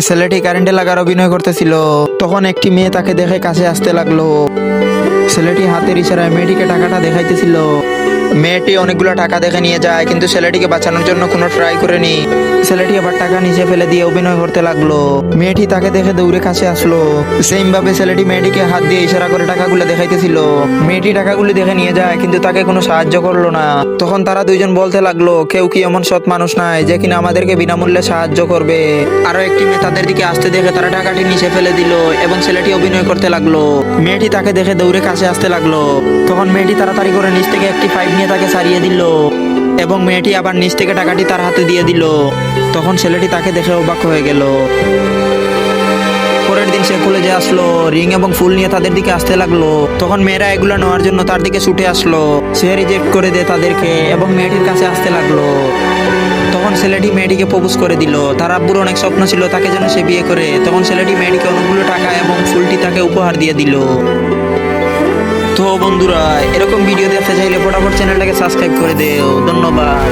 ছেলেটি কারেন্টে লাগার অভিনয় করতেছিল। তখন একটি মেয়ে তাকে দেখে কাছে আসতে লাগলো। ছেলেটি হাতের ইশারায় মেয়েটিকে টাকাটা দেখাইতেছিল। মেয়েটি অনেকগুলো টাকা দেখে নিয়ে যায়, কিন্তু ছেলেটিকে বাঁচানোর জন্য কোনো ট্রাই করেনি। ছেলেটি আবার টাকা নিচে ফেলে দিয়ে অভিনয় করতে লাগলো। মেয়েটি তাকে দেখে দৌড়ে কাছে আসলো। সেম ভাবে ছেলেটি মেয়েটিকে হাত দিয়ে ইশারা করে টাকাগুলো দেখাইতেছিল। মেয়েটি টাকাগুলো দেখে নিয়ে যায়, কিন্তু তাকে কোনো সাহায্য করলো না। তখন তারা দুইজন বলতে লাগলো, কেউ কি এমন সৎ মানুষ নাই যে কিনা আমাদেরকে বিনামূল্যে সাহায্য করবে। আরো একটি মেয়ে তাদের দিকে আসতে দেখে তারা টাকাটি নিচে ফেলে দিল এবং ছেলেটি অভিনয় করতে লাগলো। মেয়েটি তাকে দেখে দৌড়ে কাছে আসতে লাগলো। তখন মেয়েটি তাড়াতাড়ি করে নিচ থেকে একটি পাইপ নিয়ে তাকে ছাড়িয়ে দিল এবং মেয়েটি আবার নিচ থেকে টাকাটি তার হাতে দিয়ে দিল। তখন ছেলেটি তাকে দেখে অবাক হয়ে গেল। পরের দিন সে কলেজে আসলো, রিং এবং ফুল নিয়ে তাদের দিকে আসতে লাগলো। তখন মেয়েরা এগুলো নেওয়ার জন্য তার দিকে ছুটে আসলো। সে রিজেক্ট করে দেয় তাদেরকে এবং মেয়েটির কাছে আসতে লাগলো। তখন ছেলেটি মেয়েটিকে প্রপোজ করে দিল। তার আব্বুর অনেক স্বপ্ন ছিল তাকে যেন সে বিয়ে করে। তখন ছেলেটি মেয়েটিকে অনেকগুলো টাকা এবং ফুলটি তাকে উপহার দিয়ে দিল। তো বন্ধুরা, এরকম ভিডিও দেখতে চাইলে ফটাফট চ্যানেলটাকে সাবস্ক্রাইব করে দেও। ধন্যবাদ।